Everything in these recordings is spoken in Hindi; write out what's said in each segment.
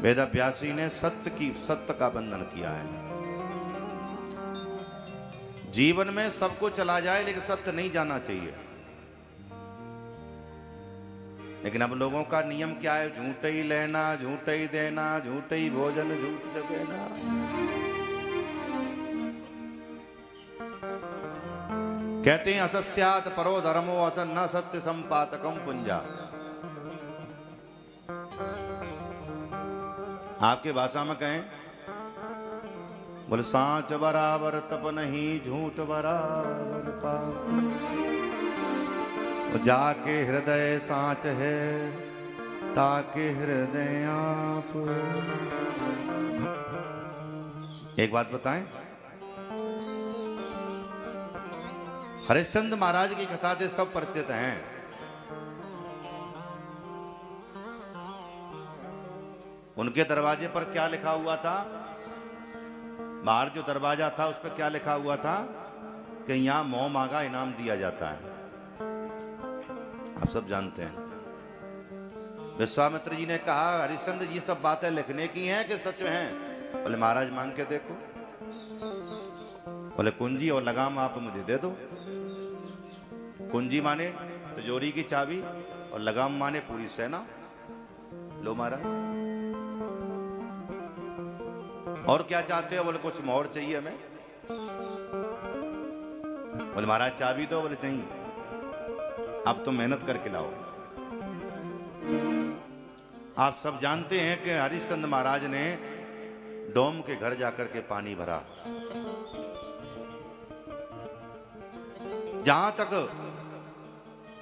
वेदव्यासी ने सत्य का बंधन किया है। जीवन में सब कुछ चला जाए लेकिन सत्य नहीं जाना चाहिए। लेकिन अब लोगों का नियम क्या है? झूठ ही लेना, झूठ ही देना, झूठ ही भोजन, झूठ से देना। कहते हैं असस्यात् परो धर्मो असन्न सत्य संपातकम पुंजा। आपके भाषा में कहें, बोले सांच बराबर तप नहीं, झूठ बराबर पाप। जाके हृदय सांच है, ताके हृदय आप। एक बात बताएं, हरिश्चंद्र महाराज की कथा से सब परिचित हैं। उनके दरवाजे पर क्या लिखा हुआ था? बाहर जो दरवाजा था उस पर क्या लिखा हुआ था कि यहां मोह मांगा इनाम दिया जाता है। आप सब जानते हैं। विश्वामित्र जी ने कहा हरिश्चंद्र जी सब बातें लिखने की हैं कि सच हैं? बोले महाराज मांग के देखो। बोले कुंजी और लगाम आप मुझे दे दो। कुंजी माने तिजोरी की चाबी और लगाम माने पूरी सेना। लो महाराज। और क्या चाहते हो? बोले कुछ मोहर चाहिए हमें। बोले महाराज चाबी दो। बोले नहीं, अब तुम मेहनत करके लाओ। आप सब जानते हैं कि हरिश्चंद्र महाराज ने डोम के घर जाकर के पानी भरा। जहां तक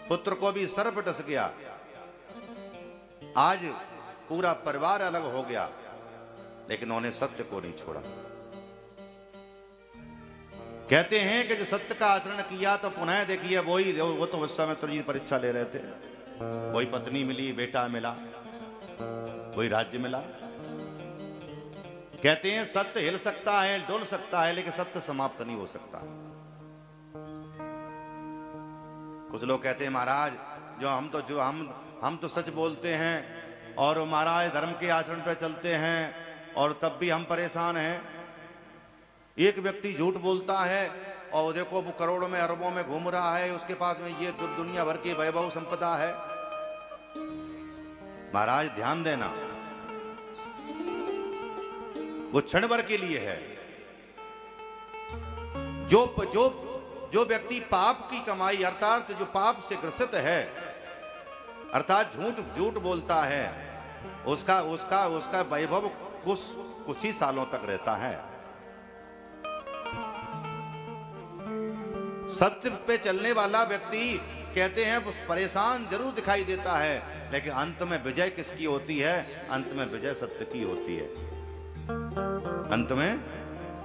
पुत्र को भी सर्प डस गया, आज पूरा परिवार अलग हो गया, लेकिन उन्होंने सत्य को नहीं छोड़ा। कहते हैं कि जो सत्य का आचरण किया तो पुनः देखिए वो तो विश्वामित्र जी परीक्षा ले रहे थे। वही पत्नी मिली, बेटा मिला, वही राज्य मिला। कहते हैं सत्य हिल सकता है, डोल सकता है, लेकिन सत्य समाप्त नहीं हो सकता। कुछ लोग कहते हैं महाराज हम तो सच बोलते हैं और महाराज धर्म के आचरण पे चलते हैं और तब भी हम परेशान हैं। एक व्यक्ति झूठ बोलता है और देखो वो करोड़ों में अरबों में घूम रहा है, उसके पास में ये दुनिया भर की वैभव संपदा है। महाराज ध्यान देना, वो क्षण भर के लिए है। जो व्यक्ति पाप की कमाई अर्थात जो पाप से ग्रसित है, अर्थात झूठ बोलता है, उसका वैभव कुछ ही सालों तक रहता है। सत्य पे चलने वाला व्यक्ति कहते हैं परेशान जरूर दिखाई देता है, लेकिन अंत में विजय किसकी होती है? अंत में विजय सत्य की होती है। अंत में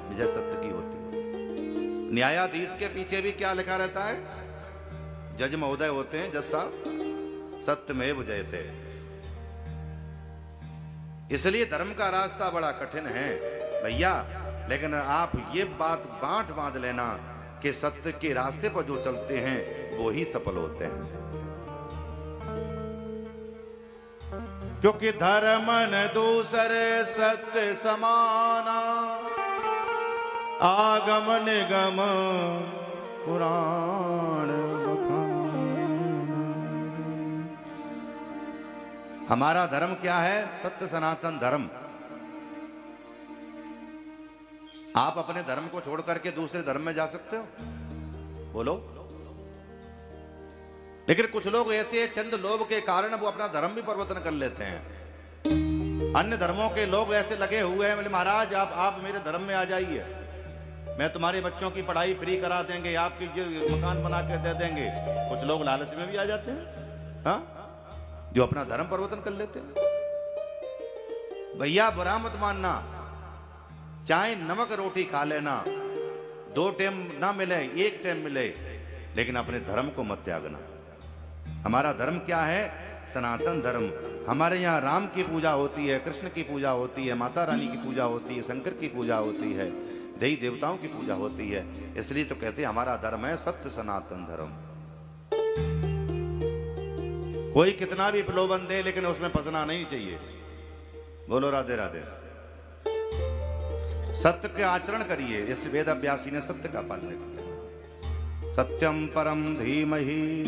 विजय सत्य की होती है। न्यायाधीश के पीछे भी क्या लिखा रहता है? जज महोदय होते हैं, जज साहब, सत्यमेव जयते। इसलिए धर्म का रास्ता बड़ा कठिन है भैया, लेकिन आप ये बात बांध लेना कि सत्य के रास्ते पर जो चलते हैं वो ही सफल होते हैं। क्योंकि धर्म न दूसरे सत्य समाना, आगम निगम पुराण हमारा धर्म क्या है? सत्य सनातन धर्म। आप अपने धर्म को छोड़ करके दूसरे धर्म में जा सकते हो? बोलो। लेकिन कुछ लोग ऐसे चंद लोभ के कारण वो अपना धर्म भी परिवर्तन कर लेते हैं। अन्य धर्मों के लोग ऐसे लगे हुए हैं, बोले महाराज आप मेरे धर्म में आ जाइए, मैं तुम्हारे बच्चों की पढ़ाई फ्री करा देंगे, आपकी मकान बना के दे देंगे। कुछ लोग लालच में भी आ जाते हैं, हाँ, जो अपना धर्म परिवर्तन कर लेते हैं। भैया बुरा मत मानना, चाहे नमक रोटी खा लेना, 2 टाइम ना मिले, 1 टाइम मिले, लेकिन अपने धर्म को मत त्यागना। हमारा धर्म क्या है? सनातन धर्म। हमारे यहाँ राम की पूजा होती है, कृष्ण की पूजा होती है, माता रानी की पूजा होती है, शंकर की पूजा होती है, देवी देवताओं की पूजा होती है। इसलिए तो कहते हैं हमारा धर्म है सत्य सनातन धर्म। कोई कितना भी प्रलोभन दे, लेकिन उसमें फंसना नहीं चाहिए। बोलो राधे राधे। सत्य के आचरण करिए, जैसे वेद व्यासी ने सत्य का पालन किया। सत्यम परम धीमहि